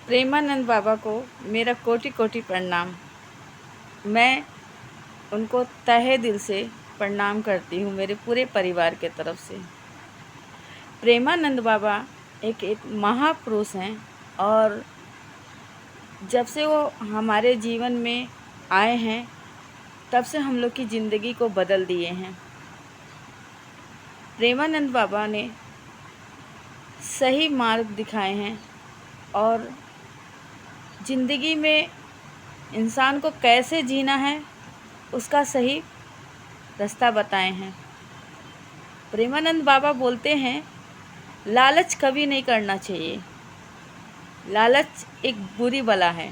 प्रेमानंद बाबा को मेरा कोटि कोटि प्रणाम। मैं उनको तहे दिल से प्रणाम करती हूँ, मेरे पूरे परिवार के तरफ से। प्रेमानंद बाबा एक महापुरुष हैं और जब से वो हमारे जीवन में आए हैं तब से हम लोग की ज़िंदगी को बदल दिए हैं। प्रेमानंद बाबा ने सही मार्ग दिखाए हैं और ज़िंदगी में इंसान को कैसे जीना है उसका सही रास्ता बताए हैं। प्रेमानंद बाबा बोलते हैं, लालच कभी नहीं करना चाहिए, लालच एक बुरी बला है।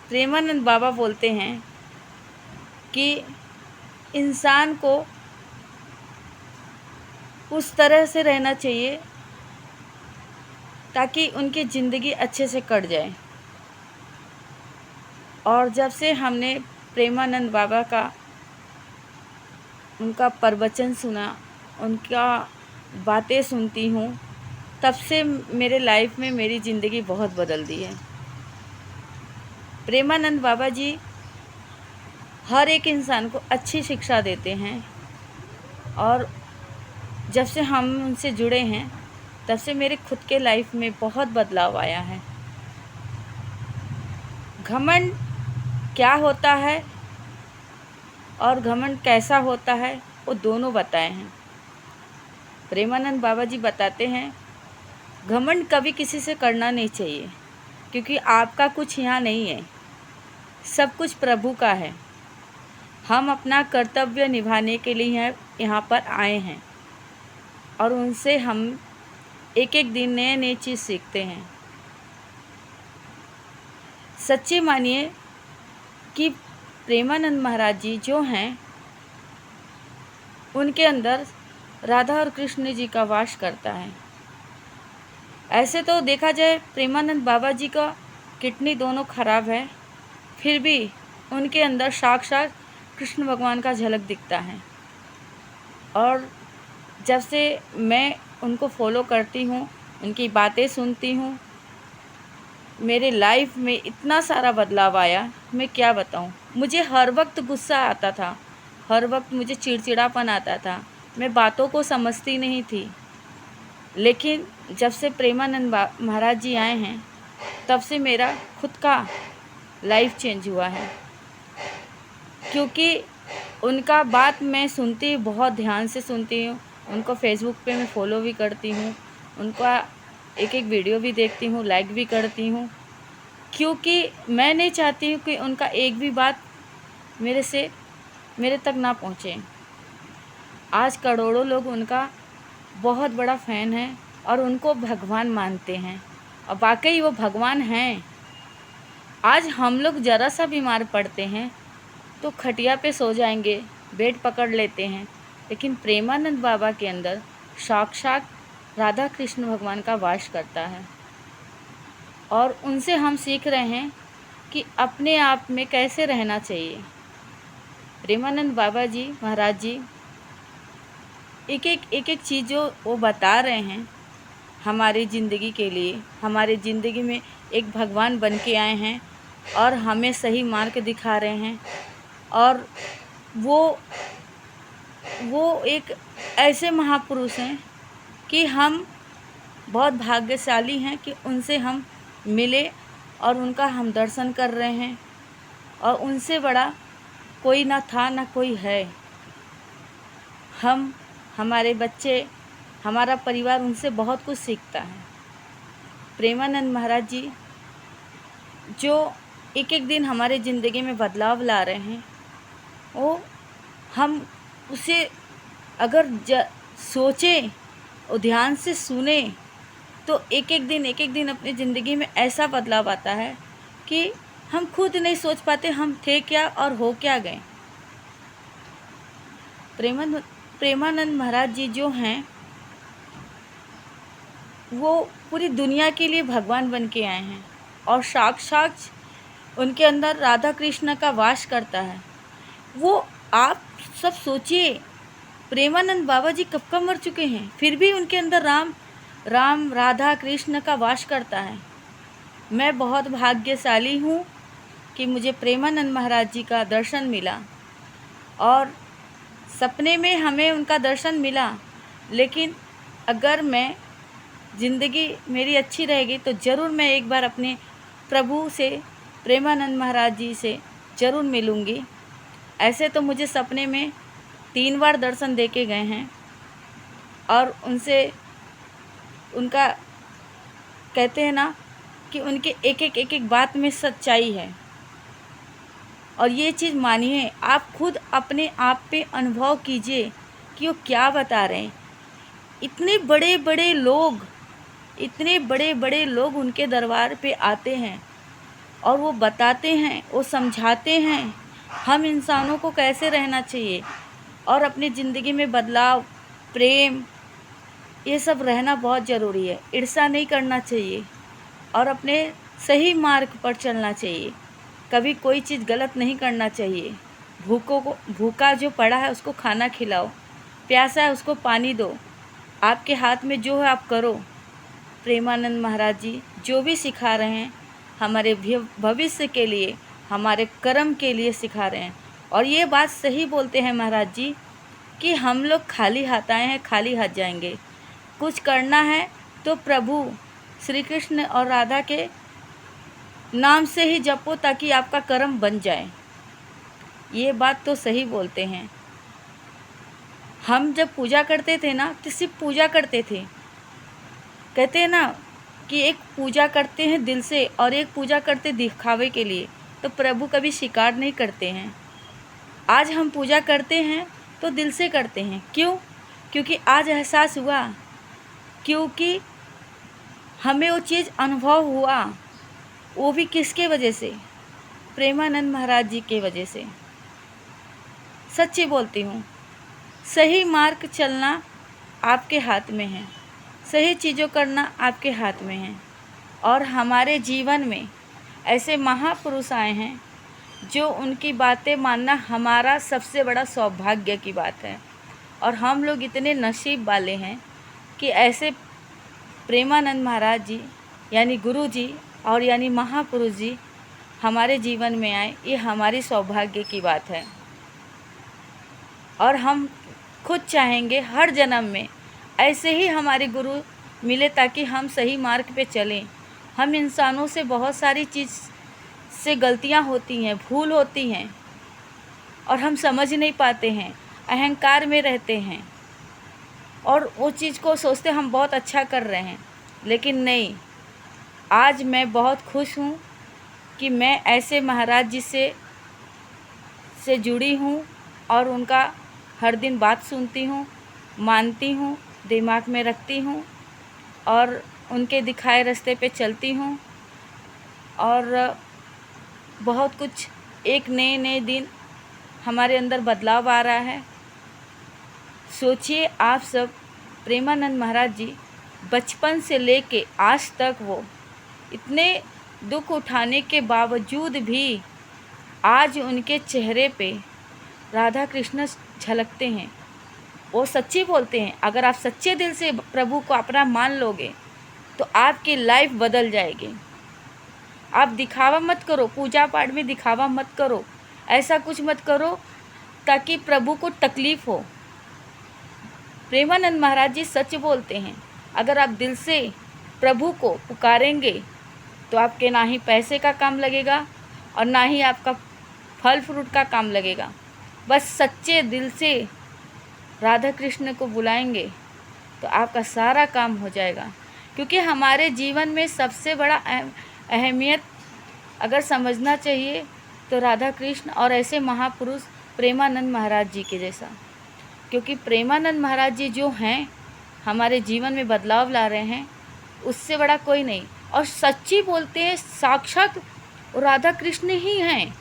प्रेमानंद बाबा बोलते हैं कि इंसान को उस तरह से रहना चाहिए ताकि उनकी ज़िंदगी अच्छे से कट जाए। और जब से हमने प्रेमानंद बाबा का उनका प्रवचन सुना, उनका बातें सुनती हूँ, तब से मेरे लाइफ में मेरी ज़िंदगी बहुत बदल दी है। प्रेमानंद बाबा जी हर एक इंसान को अच्छी शिक्षा देते हैं और जब से हम उनसे जुड़े हैं तब से मेरे खुद के लाइफ में बहुत बदलाव आया है। घमंड क्या होता है और घमंड कैसा होता है वो दोनों बताए हैं। प्रेमानंद बाबा जी बताते हैं, घमंड कभी किसी से करना नहीं चाहिए क्योंकि आपका कुछ यहाँ नहीं है, सब कुछ प्रभु का है। हम अपना कर्तव्य निभाने के लिए यहाँ पर आए हैं और उनसे हम एक एक दिन नए नए चीज़ सीखते हैं। सच्ची मानिए कि प्रेमानंद महाराज जी जो हैं उनके अंदर राधा और कृष्ण जी का वास करता है। ऐसे तो देखा जाए प्रेमानंद बाबा जी का किडनी दोनों खराब है, फिर भी उनके अंदर साक्षात कृष्ण भगवान का झलक दिखता है। और जब से मैं उनको फॉलो करती हूँ, उनकी बातें सुनती हूँ, मेरे लाइफ में इतना सारा बदलाव आया, मैं क्या बताऊँ। मुझे हर वक्त गुस्सा आता था, हर वक्त मुझे चिड़चिड़ापन आता था, मैं बातों को समझती नहीं थी। लेकिन जब से प्रेमानंद महाराज जी आए हैं तब से मेरा खुद का लाइफ चेंज हुआ है, क्योंकि उनका बात मैं सुनती बहुत ध्यान से सुनती हूँ। उनको फेसबुक पे मैं फॉलो भी करती हूँ, उनका एक एक वीडियो भी देखती हूँ, लाइक भी करती हूँ, क्योंकि मैं नहीं चाहती हूँ कि उनका एक भी बात मेरे तक ना पहुँचे। आज करोड़ों लोग उनका बहुत बड़ा फ़ैन है और उनको भगवान मानते हैं और वाकई वो भगवान हैं। आज हम लोग ज़रा सा बीमार पड़ते हैं तो खटिया पे सो जाएंगे, बेड पकड़ लेते हैं, लेकिन प्रेमानंद बाबा के अंदर साक्षात राधा कृष्ण भगवान का वास करता है और उनसे हम सीख रहे हैं कि अपने आप में कैसे रहना चाहिए। प्रेमानंद बाबा जी महाराज जी एक एक चीज़ जो वो बता रहे हैं हमारी ज़िंदगी के लिए, हमारे ज़िंदगी में एक भगवान बन के आए हैं और हमें सही मार्ग दिखा रहे हैं। और वो एक ऐसे महापुरुष हैं कि हम बहुत भाग्यशाली हैं कि उनसे हम मिले और उनका हम दर्शन कर रहे हैं। और उनसे बड़ा कोई ना था ना कोई है। हमारे बच्चे, हमारा परिवार उनसे बहुत कुछ सीखता है। प्रेमानंद महाराज जी जो एक एक दिन हमारे ज़िंदगी में बदलाव ला रहे हैं, वो हम उसे अगर सोचें और ध्यान से सुने तो एक एक दिन अपनी ज़िंदगी में ऐसा बदलाव आता है कि हम खुद नहीं सोच पाते हम थे क्या और हो क्या गए। प्रेमानंद महाराज जी जो हैं वो पूरी दुनिया के लिए भगवान बन के आए हैं और साक्षात उनके अंदर राधा कृष्ण का वास करता है। वो आप सब सोचिए, प्रेमानंद बाबा जी कब का मर चुके हैं, फिर भी उनके अंदर राम राधा कृष्ण का वास करता है। मैं बहुत भाग्यशाली हूँ कि मुझे प्रेमानंद महाराज जी का दर्शन मिला और सपने में हमें उनका दर्शन मिला। लेकिन अगर मैं ज़िंदगी मेरी अच्छी रहेगी तो ज़रूर मैं एक बार अपने प्रभु से, प्रेमानंद महाराज जी से ज़रूर मिलूँगी। ऐसे तो मुझे सपने में 3 बार दर्शन दे के गए हैं और उनसे उनका कहते हैं ना कि उनके एक एक बात में सच्चाई है। और ये चीज़ मानिए, आप खुद अपने आप पे अनुभव कीजिए कि वो क्या बता रहे हैं। इतने बड़े बड़े लोग उनके दरबार पे आते हैं और वो बताते हैं, वो समझाते हैं हम इंसानों को कैसे रहना चाहिए और अपनी ज़िंदगी में बदलाव, प्रेम, ये सब रहना बहुत ज़रूरी है। ईर्ष्या नहीं करना चाहिए और अपने सही मार्ग पर चलना चाहिए। कभी कोई चीज़ गलत नहीं करना चाहिए। भूखा जो पड़ा है उसको खाना खिलाओ, प्यासा है उसको पानी दो। आपके हाथ में जो है आप करो। प्रेमानंद महाराज जी जो भी सिखा रहे हैं हमारे भविष्य के लिए, हमारे कर्म के लिए सिखा रहे हैं। और ये बात सही बोलते हैं महाराज जी कि हम लोग खाली हाथ आए हैं, खाली हाथ जाएंगे। कुछ करना है तो प्रभु श्री कृष्ण और राधा के नाम से ही जपो ताकि आपका कर्म बन जाए। ये बात तो सही बोलते हैं। हम जब पूजा करते थे ना तो सिर्फ पूजा करते थे। कहते हैं ना कि एक पूजा करते हैं दिल से और एक पूजा करते दिखावे के लिए, तो प्रभु कभी स्वीकार नहीं करते हैं। आज हम पूजा करते हैं तो दिल से करते हैं। क्यों? क्योंकि आज एहसास हुआ, क्योंकि हमें वो चीज़ अनुभव हुआ। वो भी किसके वजह से? प्रेमानंद महाराज जी के वजह से। सच्ची बोलती हूँ, सही मार्ग चलना आपके हाथ में है, सही चीज़ों करना आपके हाथ में है। और हमारे जीवन में ऐसे महापुरुष आए हैं जो उनकी बातें मानना हमारा सबसे बड़ा सौभाग्य की बात है। और हम लोग इतने नसीब वाले हैं कि ऐसे प्रेमानंद महाराज जी यानी गुरु जी और यानी महापुरुष जी हमारे जीवन में आए, ये हमारी सौभाग्य की बात है। और हम खुद चाहेंगे हर जन्म में ऐसे ही हमारे गुरु मिले ताकि हम सही मार्ग पे चलें। हम इंसानों से बहुत सारी चीज़ से गलतियां होती हैं, भूल होती हैं और हम समझ नहीं पाते हैं, अहंकार में रहते हैं और वो चीज़ को सोचते हम बहुत अच्छा कर रहे हैं। लेकिन नहीं, आज मैं बहुत खुश हूँ कि मैं ऐसे महाराज जी से जुड़ी हूँ और उनका हर दिन बात सुनती हूँ, मानती हूँ, दिमाग में रखती हूँ और उनके दिखाए रास्ते पे चलती हूँ। और बहुत कुछ, एक नए दिन हमारे अंदर बदलाव आ रहा है। सोचिए आप सब, प्रेमानंद महाराज जी बचपन से लेके आज तक वो इतने दुख उठाने के बावजूद भी आज उनके चेहरे पे राधा कृष्ण झलकते हैं। वो सच्ची बोलते हैं, अगर आप सच्चे दिल से प्रभु को अपना मान लोगे तो आपकी लाइफ बदल जाएगी। आप दिखावा मत करो, पूजा पाठ में दिखावा मत करो, ऐसा कुछ मत करो ताकि प्रभु को तकलीफ़ हो। प्रेमानंद महाराज जी सच बोलते हैं, अगर आप दिल से प्रभु को पुकारेंगे तो आपके ना ही पैसे का काम लगेगा और ना ही आपका फल फ्रूट का काम लगेगा। बस सच्चे दिल से राधा कृष्ण को बुलाएंगे तो आपका सारा काम हो जाएगा। क्योंकि हमारे जीवन में सबसे बड़ा अहमियत अगर समझना चाहिए तो राधा कृष्ण और ऐसे महापुरुष प्रेमानंद महाराज जी के जैसा। क्योंकि प्रेमानंद महाराज जी जो हैं हमारे जीवन में बदलाव ला रहे हैं, उससे बड़ा कोई नहीं। और सच्ची बोलते हैं, साक्षात राधा कृष्ण ही हैं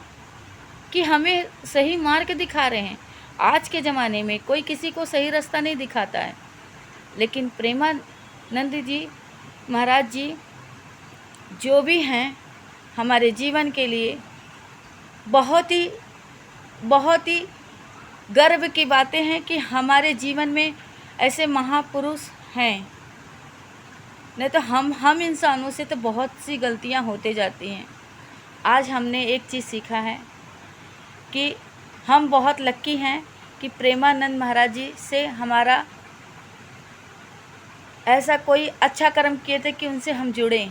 कि हमें सही मार्ग दिखा रहे हैं। आज के ज़माने में कोई किसी को सही रास्ता नहीं दिखाता है, लेकिन प्रेमानंद जी महाराज जी जो भी हैं हमारे जीवन के लिए बहुत ही गर्व की बातें हैं कि हमारे जीवन में ऐसे महापुरुष हैं। नहीं तो हम इंसानों से तो बहुत सी गलतियां होते जाती हैं। आज हमने एक चीज़ सीखा है कि हम बहुत लक्की हैं कि प्रेमानंद महाराज जी से हमारा ऐसा कोई अच्छा कर्म किए थे कि उनसे हम जुड़े।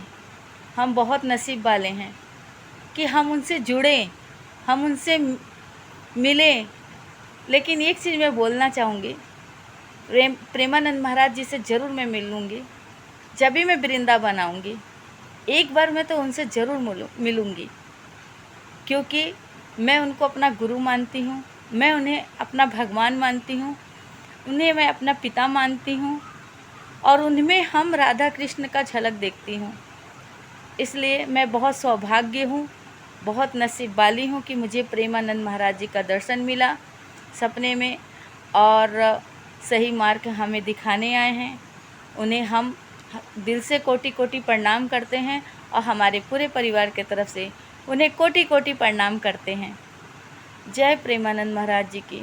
हम बहुत नसीब वाले हैं कि हम उनसे जुड़े, हम उनसे मिले। लेकिन एक चीज़ मैं बोलना चाहूँगी, प्रेमानंद महाराज जी से ज़रूर मैं मिल लूँगी। जब भी मैं वृंदावन आऊँगी एक बार मैं तो उनसे ज़रूर मिलूँगी, क्योंकि मैं उनको अपना गुरु मानती हूँ, मैं उन्हें अपना भगवान मानती हूँ, उन्हें मैं अपना पिता मानती हूँ और उनमें हम राधा कृष्ण का झलक देखती हूँ। इसलिए मैं बहुत सौभाग्य हूँ, बहुत नसीब वाली हूँ कि मुझे प्रेमानंद महाराज जी का दर्शन मिला सपने में और सही मार्ग हमें दिखाने आए हैं। उन्हें हम दिल से कोटि कोटि प्रणाम करते हैं और हमारे पूरे परिवार के तरफ से उन्हें कोटि कोटि प्रणाम करते हैं। जय प्रेमानंद महाराज जी की।